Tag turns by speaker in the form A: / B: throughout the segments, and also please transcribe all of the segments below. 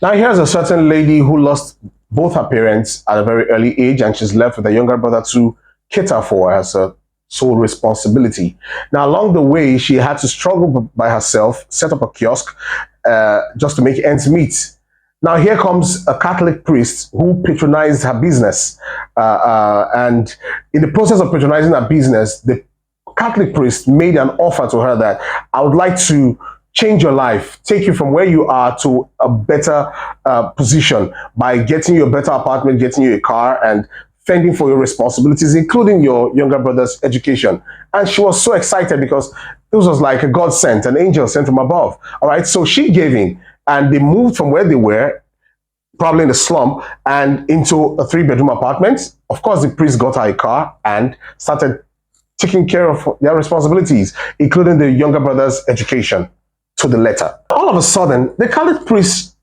A: Now, here's a certain lady who lost both her parents at a very early age, and she's left with a younger brother to cater for as a sole responsibility. Now, along the way, she had to struggle by herself, set up a kiosk just to make ends meet. Now, here comes a Catholic priest who patronized her business. And in the process of patronizing her business, the Catholic priest made an offer to her that I would like to change your life, take you from where you are to a better position by getting you a better apartment, getting you a car, and fending for your responsibilities, including your younger brother's education. And she was so excited because this was like a God sent, an angel sent from above. All right, so she gave in, and they moved from where they were, probably in the slum, and into a 3-bedroom apartment. Of course, the priest got her a car and started taking care of their responsibilities, including the younger brother's education, to the letter. All of a sudden, the Catholic priest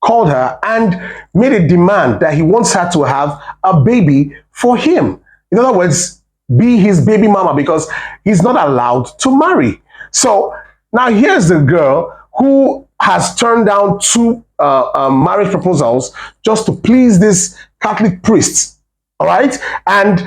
A: called her and made a demand that he wants her to have a baby for him. In other words, be his baby mama, because he's not allowed to marry. So now here's the girl who has turned down 2 marriage proposals just to please this Catholic priest. All right, and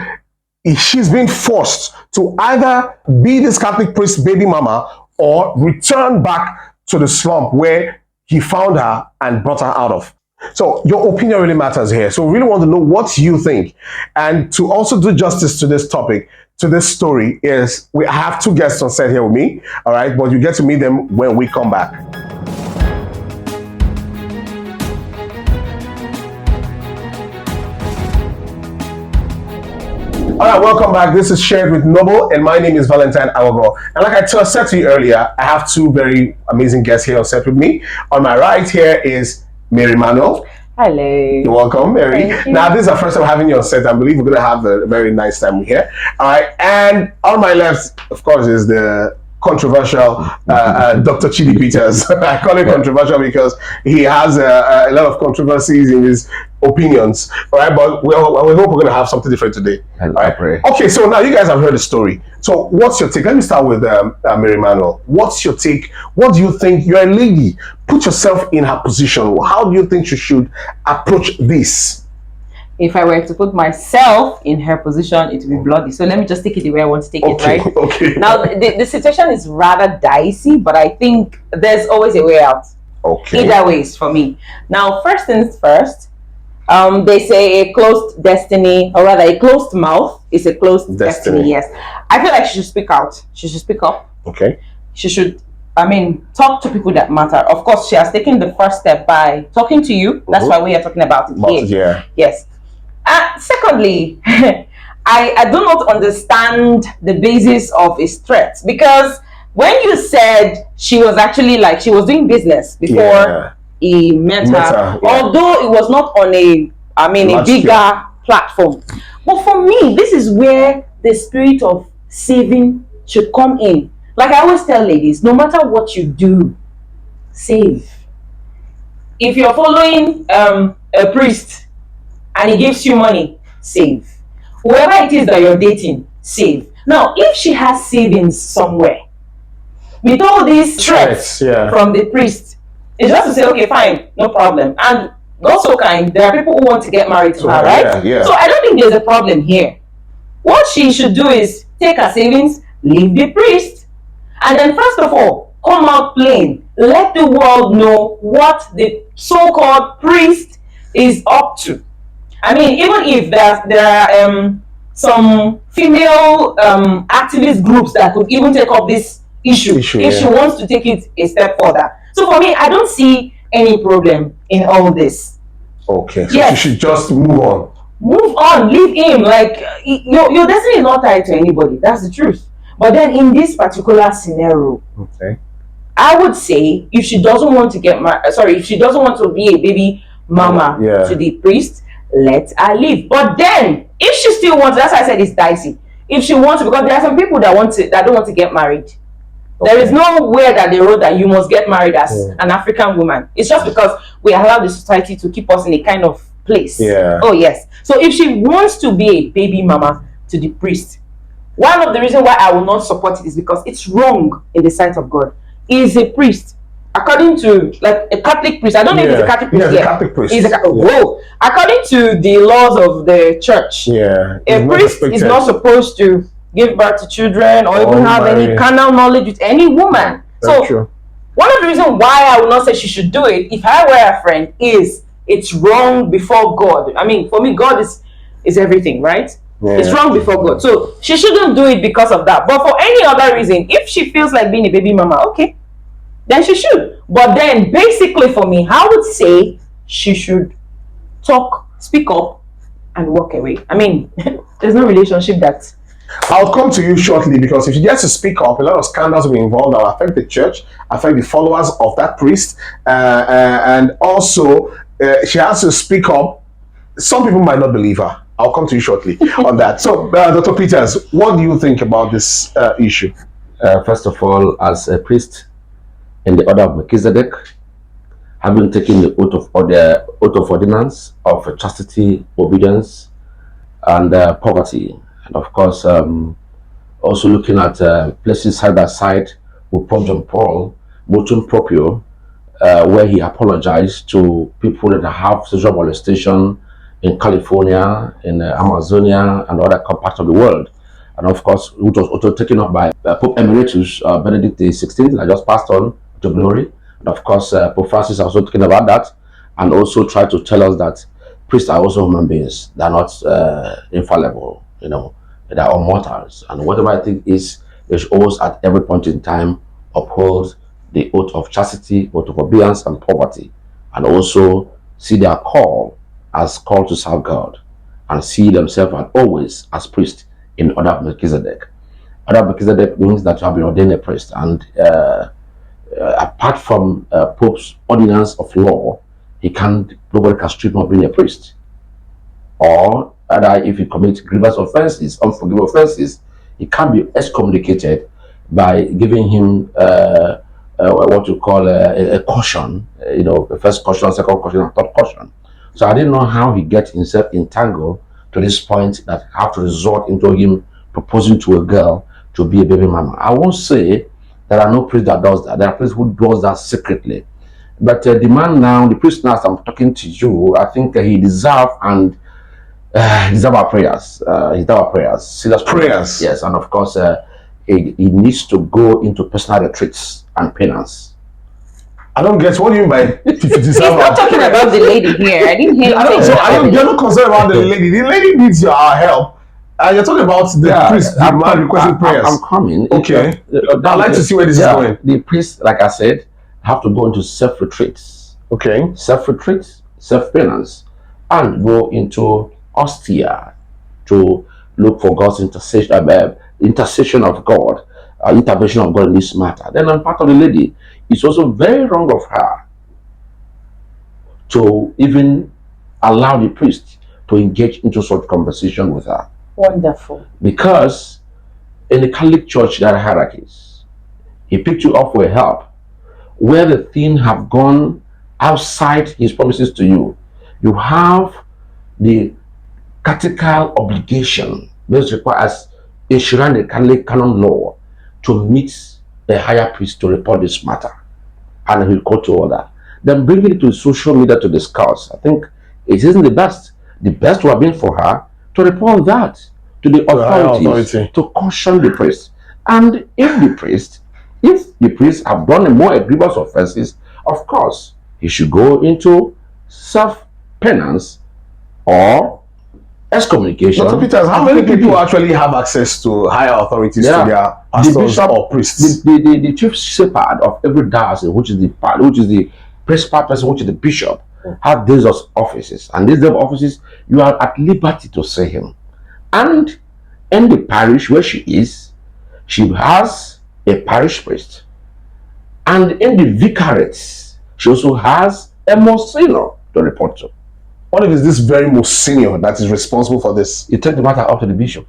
A: she's been forced to either be this Catholic priest's baby mama or return back to the slump where he found her and brought her out of. So your opinion really matters here. So we really want to know what you think. And to also do justice to this topic, to this story, is we have 2 guests on set here with me. All right, but you get to meet them when we come back. All right, welcome back. This is Shared with Noble, and my name is Valentine Awogo. And like I said to you earlier, I have 2 very amazing guests here on set with me. On my right here is Mary Emmanuel.
B: Hello.
A: You're welcome, Mary.
B: Thank you.
A: Now, this is our first time having you on set. I believe we're going to have a very nice time here. All right, and on my left, of course, is the controversial Dr. Chidi Peters. I call it controversial because he has a lot of controversies in his opinions. All right, but we hope we're going to have something different today. All right. Okay, so now you guys have heard the story. So what's your take? Let me start with Mary Emmanuel. What's your take? What do you think? You're a lady. Put yourself in her position. How do you think you should approach this?
B: If I were to put myself in her position, it would be bloody. So let me just take it the way I want to take it, right?
A: Okay.
B: Now, the situation is rather dicey, but I think there's always a way out.
A: Okay.
B: Either ways for me. Now, first things first, they say a closed destiny, or rather a closed mouth is a closed destiny. Yes. I feel like she should speak out. She should speak up.
A: Okay.
B: She should, talk to people that matter. Of course, she has taken the first step by talking to you. That's why we are talking about it here.
A: Yeah.
B: Yes. Secondly, I do not understand the basis of his threat, because when you said she was actually like she was doing business before he met her, although it was not on a bigger platform. But for me, this is where the spirit of saving should come in. Like I always tell ladies, no matter what you do, save. If you're following a priest and he gives you money, save. Whoever it is that you're dating, save. Now, if she has savings somewhere, with all these threats from the priest, it's just to say, okay, fine, no problem. And God so kind, there are people who want to get married to her, right?
A: Yeah.
B: So I don't think there's a problem here. What she should do is take her savings, leave the priest, and then first of all, come out plain. Let the world know what the so-called priest is up to. I mean, even if there are some female activist groups that could even take up this issue if she wants to take it a step further. So for me, I don't see any problem in all this.
A: Okay, so she should just move on.
B: Move on, leave him. Like, your destiny is not tied to anybody. That's the truth. But then in this particular scenario, I would say if she doesn't want to get married, if she doesn't want to be a baby mama to the priest, let her leave. But then if she still wants, that's why I said it's dicey. If she wants to, because there are some people that don't want to get married. There is nowhere that they wrote that you must get married as an African woman. It's just because we allow the society to keep us in a kind of place. Oh yes. So if she wants to be a baby mama to the priest, one of the reasons why I will not support it is because it's wrong in the sight of God. He is a priest. according to like a Catholic priest, I don't know if it's a Catholic priest.
A: Yeah, a Catholic priest.
B: Whoa. According to the laws of the church, a priest is not supposed to give birth to children or even have any carnal knowledge with any woman. So true. One of the reasons why I would not say she should do it, if I were a friend, is it's wrong before God. I mean, for me, God is everything, right? Yeah. It's wrong before God. So she shouldn't do it because of that. But for any other reason, if she feels like being a baby mama, okay, then she should. But then basically for me, I would say she should speak up and walk away. I mean, there's no relationship that...
A: I'll come to you shortly, because if she gets to speak up, a lot of scandals will be involved that will affect the church, affect the followers of that priest, and also she has to speak up. Some people might not believe her. I'll come to you shortly on that. So, Dr. Peters, what do you think about this issue?
C: First of all, as a priest in the order of Melchizedek, having taken the oath of ordinance of chastity, obedience, and poverty, and of course, also looking at places side by side with Pope John Paul, motum proprio, where he apologized to people that have sexual molestation in California, in Amazonia, and other parts of the world. And of course, which was also taken up by Pope Emeritus Benedict XVI, that just passed on to glory. And of course, Pope Francis also talking about that, and also tried to tell us that priests are also human beings. They are not infallible, you know. They are all mortals, and whatever I think is, they should always at every point in time uphold the oath of chastity, oath of obedience and poverty, and also see their call as called to serve God, and see themselves as always as priests in order of Melchizedek. Order of Melchizedek means that you have been ordained a priest, and apart from Pope's ordinance of law, nobody can strip him of being a priest. Or if he commits grievous offenses, unforgivable offenses, he can be excommunicated by giving him what you call a caution, you know, the first caution, second caution, and third caution. So I didn't know how he gets himself entangled to this point that have to resort into him proposing to a girl to be a baby mama. I won't say there are no priests that does that. There are priests who does that secretly. But the man now, the priest now, as I'm talking to you, I think he deserves our prayers. He deserves our prayers. Serious prayers. Yes, and of course, he needs to go into personal retreats and penance.
A: I don't get what do you mean by
B: He's not talking about the lady here. I didn't hear you.
A: You're not concerned about the lady. The lady needs our help. You're talking about the priest, the man requesting prayers.
C: I'm coming.
A: Okay. I'd like to see where this is going.
C: The priest, like I said, have to go into self-retreats.
A: Okay.
C: Self-retreats, self-penance, and go into austere to look for God's intercession of God, intervention of God in this matter. Then on part of the lady, it's also very wrong of her to even allow the priest to engage into such conversation with her.
B: Wonderful.
C: Because in the Catholic Church, there are hierarchies. He picked you up for help. Where the thing have gone outside his promises to you, you have the catechetical obligation, which requires ensuring the Catholic canon law, to meet the higher priest to report this matter, and he'll go to order. Then bringing it to social media to discuss. I think it isn't the best. The best would have been for her to report that to the authorities, to caution the priest. And if the priest have done more egregious offenses, of course, he should go into self-penance or excommunication.
A: Dr. Peters, how many people actually have access to higher authorities, to their pastors or priests?
C: The chief shepherd of every diocese, which is the principal person, which is the bishop, have these offices. And these offices, you are at liberty to see him. And in the parish where she is, she has a parish priest. And in the vicariates, she also has a monsignor to report to.
A: What if it's this very monsignor that is responsible for this?
C: You take the matter up to the bishop.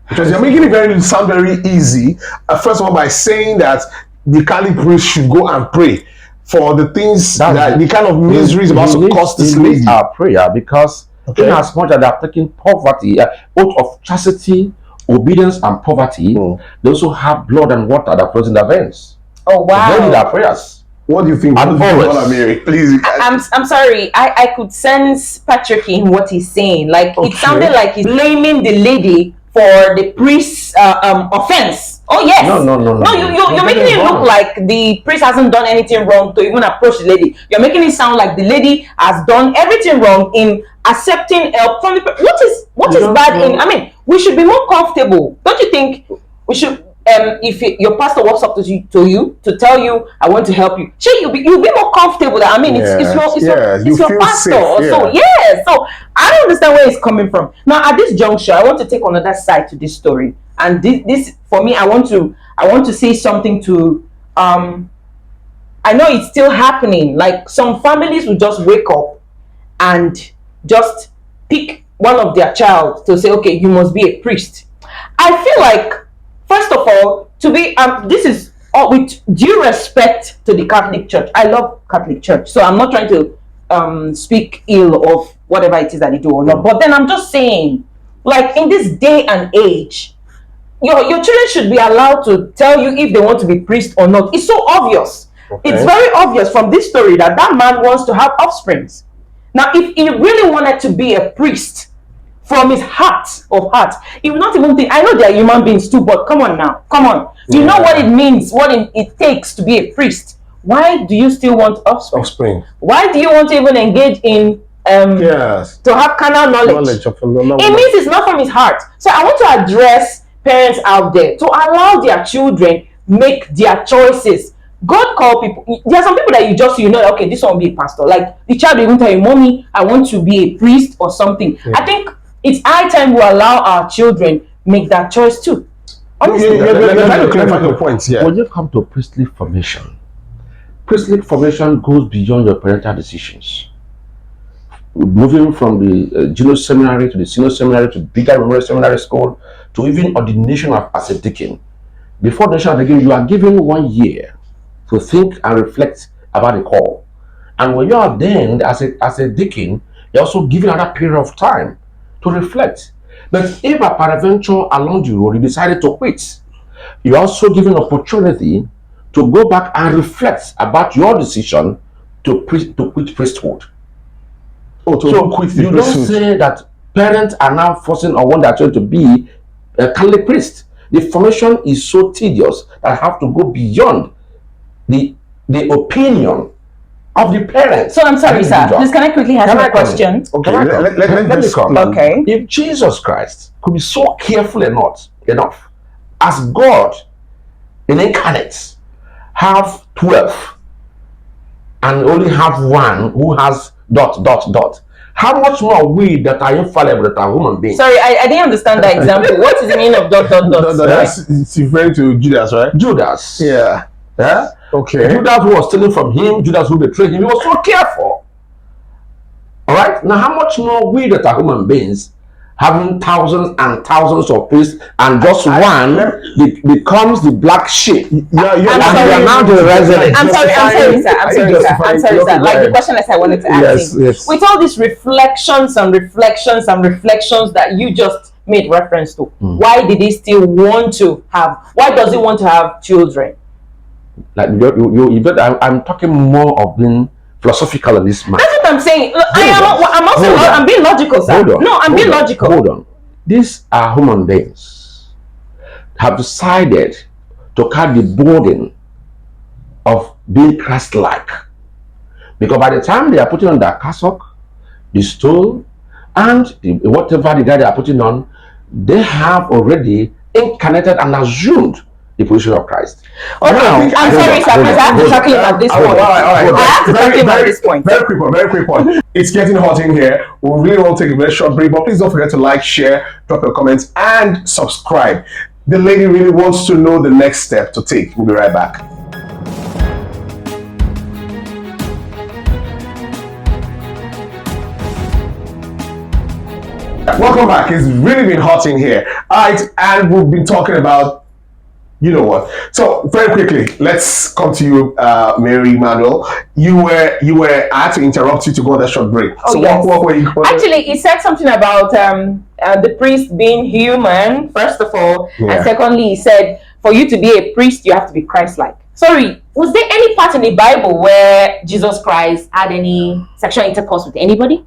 A: Because you're making it sound very easy. First of all, by saying that the Catholic priest should go and pray for the things the kind of miseries about to cost this lady.
C: Our prayer, because in as much as they are taking poverty, oath of chastity, obedience, and poverty, they also have blood and water that flows in their veins.
B: Oh wow!
C: They need our prayers.
A: What do you think?
C: And always.
A: Mary, please.
B: I'm sorry. I could sense Patrick in what he's saying. Like it sounded like he's blaming the lady for the priest's offense. Oh yes.
C: No.
B: You're making it look like the priest hasn't done anything wrong to even approach the lady. You're making it sound like the lady has done everything wrong in accepting help from the. What is bad in? I mean, we should be more comfortable. Don't you think? We should. If your pastor walks up to you to tell you, I want to help you, you'll be more comfortable. That I mean, it's your pastor also. Yeah. So I don't understand where it's coming from. Now at this juncture, I want to take another side to this story, and this for me, I want to say something to. I know it's still happening. Like some families will just wake up and just pick one of their child to say, okay, you must be a priest. I feel like. First of all, to be this is with due respect to the Catholic Church. I love Catholic Church, so I'm not trying to speak ill of whatever it is that they do or not. But then I'm just saying, like in this day and age, your children should be allowed to tell you if they want to be priest or not. It's so obvious. Okay. It's very obvious from this story that man wants to have offsprings. Now, if he really wanted to be a priest. From his heart of heart, he will not even think. I know they are human beings too, but come on now, come on. You know what it means, what it takes to be a priest. Why do you still want offspring? Why do you want to even engage in to have carnal knowledge? It means it's not from his heart. So I want to address parents out there to allow their children make their choices. God called people. There are some people that you know, okay, this one will be a pastor. Like the child will even tell you, mommy, I want to be a priest or something. I think it's high time we allow our children make that choice too. Honestly,
A: let me clarify your points here.
C: When you come to priestly formation goes beyond your parental decisions. Moving from the junior seminary to the senior seminary to bigger memorial seminary school to even ordination as a deacon. Before ordination as a deacon, you are given 1 year to think and reflect about the call. And when you are then as a deacon, you're also given another period of time to reflect. But if a peradventure along the road you decided to quit, you're also given opportunity to go back and reflect about your decision to quit priesthood. You don't say that parents are now forcing on one their child to be a Catholic priest. The formation is so tedious that I have to go beyond the opinion of the parents.
B: So I'm sorry, sir. Please, can I quickly ask a question?
C: Okay, let me come.
B: Okay.
C: If Jesus Christ could be so careful enough as God in incarnate have 12 and only have one who has ... How much more we that are infallible, that are human beings?
B: Sorry, I didn't understand that example. What is the meaning of ...
A: It's referring to Judas, right?
C: Judas.
A: Yeah.
C: Yeah.
A: Okay.
C: Judas who was stealing from him, Judas who betrayed him, he was so careful. All right. Now, how much more we that are human beings, having thousands and thousands of priests, and just one becomes the black sheep.
B: I'm sorry, sir. Like the question that I wanted to ask him. With all these reflections that you just made reference to, why did he still want to have? Why does he want to have children?
C: Like I'm talking more of being philosophical in this matter.
B: That's what I'm saying. I'm being logical, sir. I'm being logical.
C: Hold on. These are human beings have decided to carry the burden of being Christ-like. Because by the time they are putting on their cassock, the stole, and whatever the guy they are putting on, they have already incarnated and assumed the position of Christ.
B: Okay, I'm sorry, sir. I have to tackle him at this point. I have to tackle him at this point.
A: Very quick one. It's getting hot in here. We really want to take a very short break, but please don't forget to like, share, drop your comments, and subscribe. The lady really wants to know the next step to take. We'll be right back. Welcome back. It's really been hot in here. All right, and we've been talking about, you know what. So very quickly, let's come to you, Mary Emmanuel. I had to interrupt you to go on a short break. So
B: yes.
A: what were you going?
B: Actually, he said something about the priest being human, first of all, and secondly, he said for you to be a priest, you have to be Christ-like. sorry, was there any part in the Bible where Jesus Christ had any sexual intercourse with anybody?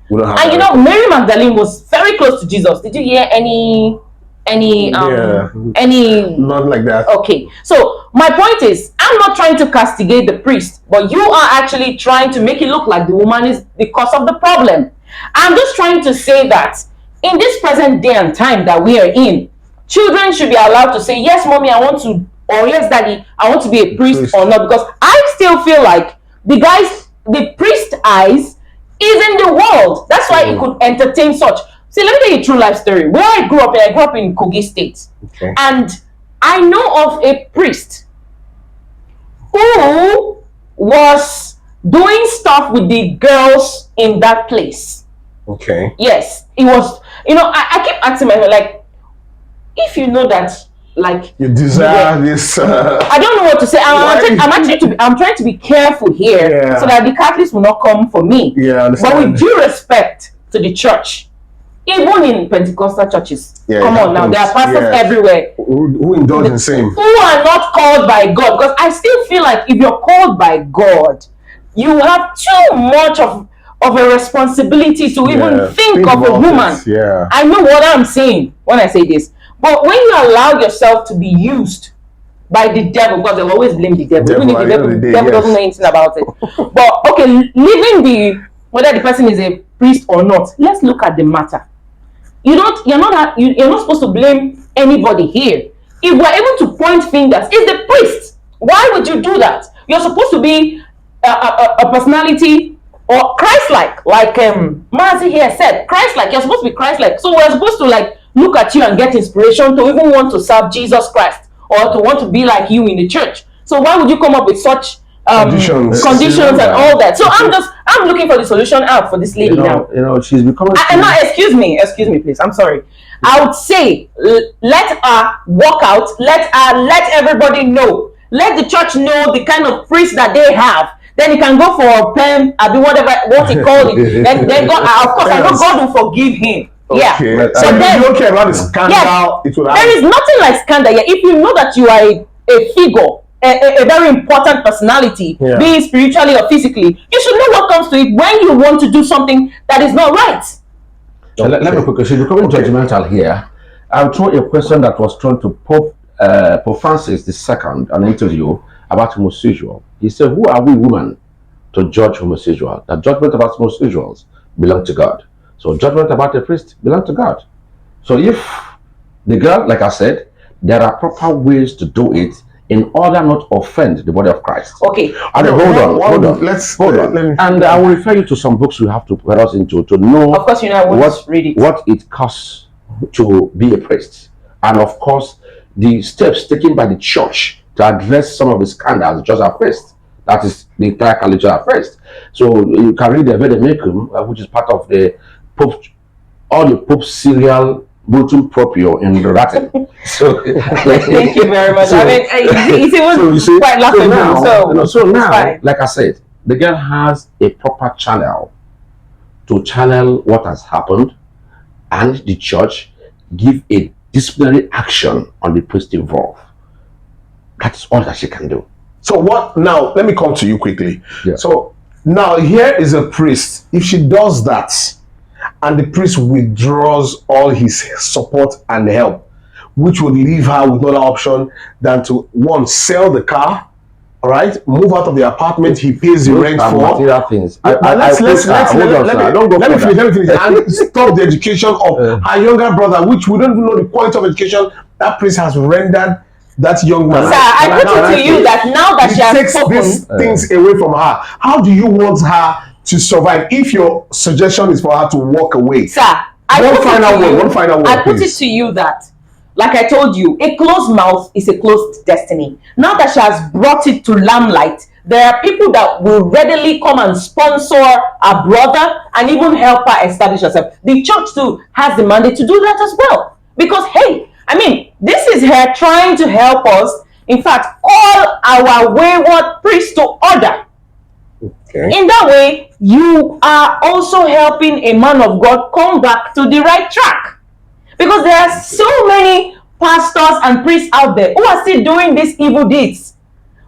A: We don't have
B: And
A: that
B: you know,
A: record.
B: Mary Magdalene was very close to Jesus. Did you hear any
A: Yeah.
B: any
A: Not like that.
B: okay? So my point is, I'm not trying to castigate the priest, but you are actually trying to make it look like the woman is the cause of the problem. I'm just trying to say that in this present day and time that we are in, children should be allowed to say, yes, mommy, I want to, or yes, daddy, I want to be a priest or not, because I still feel like the priest eyes is in the world. That's why it could entertain such. See, let me tell you a true life story. Where I grew up in Kogi State.
A: Okay.
B: And I know of a priest who was doing stuff with the girls in that place.
A: Okay.
B: Yes, it was, you know, I keep asking myself, like, if you know that, like,
A: You desire this.
B: I don't know what to say. I'm trying to be careful here,
A: Yeah.
B: so that the Catholics will not come for me.
A: Yeah, I understand.
B: But with due respect to the church, even in Pentecostal churches,
A: Yeah,
B: come
A: it
B: on now, there are
A: happens.
B: pastors
A: Yes.
B: everywhere
A: who indulge in same.
B: who are not called by God. Because I still feel like if you're called by God, you have too much of a responsibility to even think of a
A: about
B: woman.
A: it. Yeah.
B: I know what I'm saying when I say this. But when you allow yourself to be used by the devil, because they always blame the devil, even if the devil, doesn't know anything about it. But okay, leaving whether the person is a priest or not, let's look at the matter. You're not supposed to blame anybody here. If we're able to point fingers, it's the priest. Why would you do that? You're supposed to be a personality or Christ-like, like Mazi here said, Christ-like. You're supposed to be Christ-like. So we're supposed to like look at you and get inspiration to even want to serve Jesus Christ or to want to be like you in the church. So why would you come up with such conditions and all that? So I'm looking for the solution out for this lady now.
C: You know, she's becoming.
B: Excuse me, please. I'm sorry. I would say let her walk out. Let everybody know. Let the church know the kind of priest that they have. Then he can go for a pen, what he called it. Then God, of course, I know God will forgive him. Yeah.
A: Okay.
B: So then,
A: you don't care about the scandal.
B: yes,
A: It will
B: there is nothing like scandal. Yeah. If you know that you are a figure, a very important personality,
A: Yeah.
B: be it spiritually or physically, you should know what comes to it when you want to do something that is not right.
C: Let me quickly. She's becoming judgmental here. I'll throw a question that was thrown to Pope Francis II, an interview about homosexual. He said, "Who are we women to judge homosexual? The judgment about homosexuals belong to God. So judgment about the priest belong to God. So if the girl, like I said, there are proper ways to do it in order not to offend the body of Christ."
B: Okay.
C: And hold on.
A: Let's
C: Hold on. And I will refer you to some books we have to put us into to know.
B: Of course, you know I want to read it.
C: What it costs to be a priest, and of course the steps taken by the church to address some of the scandals just at first. That is the entire culture at first. So you can read the Vedemecum, which is part of the Pope, all the Pope's serial Brutum Proprio in Latin. So
B: thank you very much.
C: So,
B: I mean, it was quite laughable.
C: So now, like I said, the girl has a proper channel to channel what has happened, and the church give a disciplinary action on the priest involved. That's all that she can do.
A: So what now? Let me come to you quickly.
C: Yeah.
A: So now here is a priest. If she does that, and the priest withdraws all his support and help, which would leave her with no other option than to one, sell the car, all right, move out of the apartment he pays the rent for.
C: Material things.
A: Let me finish. And stop the education of her younger brother, which we don't even know the quality of education that priest has rendered that young man.
B: Sir, I put it to you that now that she has
A: takes
B: spoken,
A: these things away from her. How do you want her to survive if your suggestion is for her to walk away?
B: Sir, one final word. I put it
A: please.
B: to you that, like I told you, a closed mouth is a closed destiny. Now that she has brought it to limelight, there are people that will readily come and sponsor a brother and even help her establish herself. The church too has the mandate to do that as well. Because hey, I mean, this is her trying to help us. In fact, call our wayward priest to order.
A: Okay.
B: In that way, you are also helping a man of God come back to the right track. Because there are so many pastors and priests out there who are still doing these evil deeds.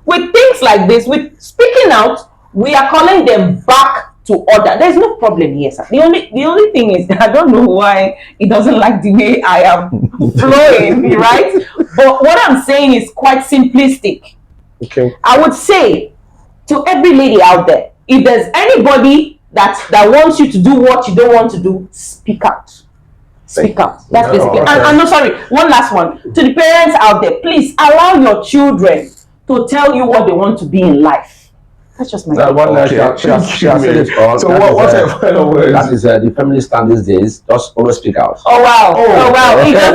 B: with things like this, with speaking out, we are calling them back to order. There's no problem here, sir. The only thing is I don't know why he doesn't like the way I am flowing, right? But what I'm saying is quite simplistic.
A: Okay.
B: I would say to every lady out there, if there's anybody that wants you to do what you don't want to do, speak out. Speak out. That's basically.
A: Okay.
B: And no, sorry. One last one. To the parents out there, please allow your children to tell you what they want to be in life. That's just my
C: One, she has said it all.
A: So what's the final words?
C: That is the feminist stand these days. Just always speak out.
B: Oh wow! Oh wow! He doesn't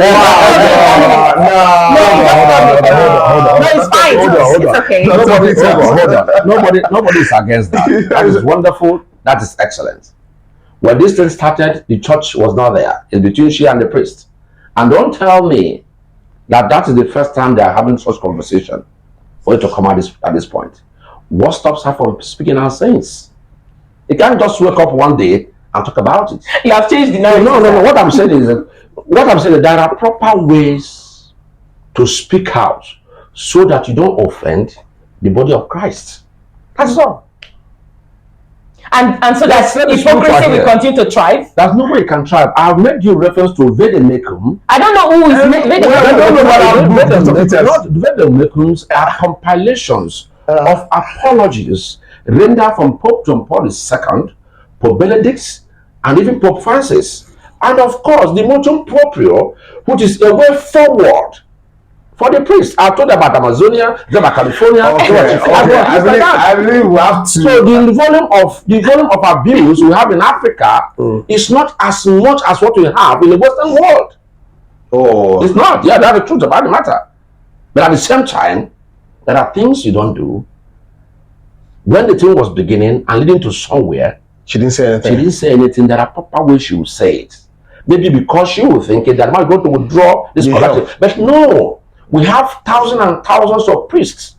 B: No, it's fine. It's okay.
C: Nobody is against that. That is wonderful. That is excellent. When this thing started, the church was not there. It's between she and the priest. And don't tell me that is the first time they are having such conversation for it to come at this point. What stops her from speaking our saints? You can't just wake up one day and talk about it.
B: You have changed the narrative.
C: No. What I'm saying is that there are proper ways to speak out so that you don't offend the body of Christ. That's all.
B: And so that hypocrisy will continue to thrive.
C: There's no way you can thrive. I've made you reference to Vedemekum.
B: I don't know who is
C: Vedemekums are compilations of apologies rendered from Pope John Paul II, Pope Benedict, and even Pope Francis. And of course, the motum proprio, which is a way forward for the priest. I told about Amazonia, about California.
A: I believe we have to.
C: So the volume of abuse we have in Africa is not as much as what we have in the Western world.
A: Oh,
C: it's not. Yeah, that's the truth about the matter. But at the same time, there are things you don't do. When the thing was beginning and leading to somewhere,
A: she didn't say anything.
C: She didn't say anything. There are proper ways she would say it. Maybe because she would think that I'm going to withdraw this collective. But no, we have thousands and thousands of priests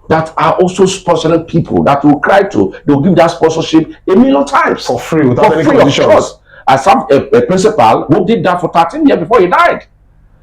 C: that are also sponsoring people that will cry to. They will give that sponsorship a million times
A: for free without any conditions.
C: As a principal who did that for 13 years before he died.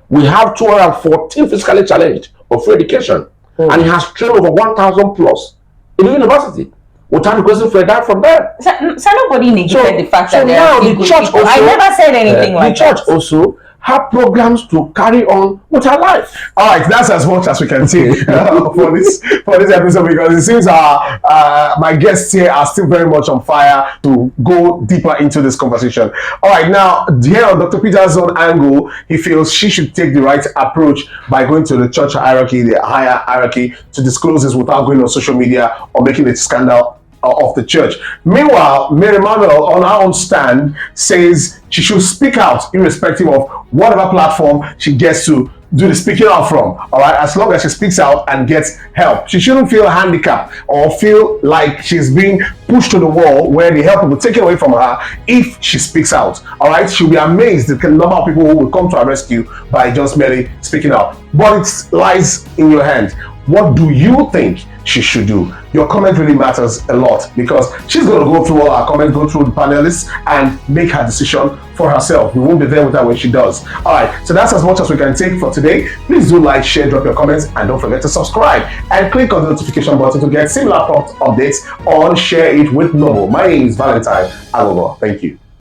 C: We have 214 physically challenged of free education. And he has trained over 1,000 plus in the university without requesting for a dime from them.
B: So nobody negated the fact that
C: now the church also,
B: I never said anything like that.
C: The church also have programs to carry on with her life.
A: All right, that's as much as we can take for this episode, because it seems my guests here are still very much on fire to go deeper into this conversation. All right, now here on Dr. Peter's own angle, he feels she should take the right approach by going to the church hierarchy, the higher hierarchy, to disclose this without going on social media or making a scandal of the church. Meanwhile, Mary Emmanuel, on her own stand, says she should speak out irrespective of whatever platform she gets to do the speaking out from. All right, as long as she speaks out and gets help, she shouldn't feel handicapped or feel like she's being pushed to the wall where the help will be taken away from her if she speaks out. All right, she'll be amazed at the number of people who will come to her rescue by just merely speaking out. But it lies in your hands. What do you think she should do? Your comment really matters a lot, because she's going to go through all our comments, go through the panelists, and make her decision for herself. We won't be there with her when she does. All right, so that's as much as we can take for today. Please do like, share, drop your comments, and don't forget to subscribe and click on the notification button to get similar updates on Share It with Noble. My name is Valentine Agogo. Thank you.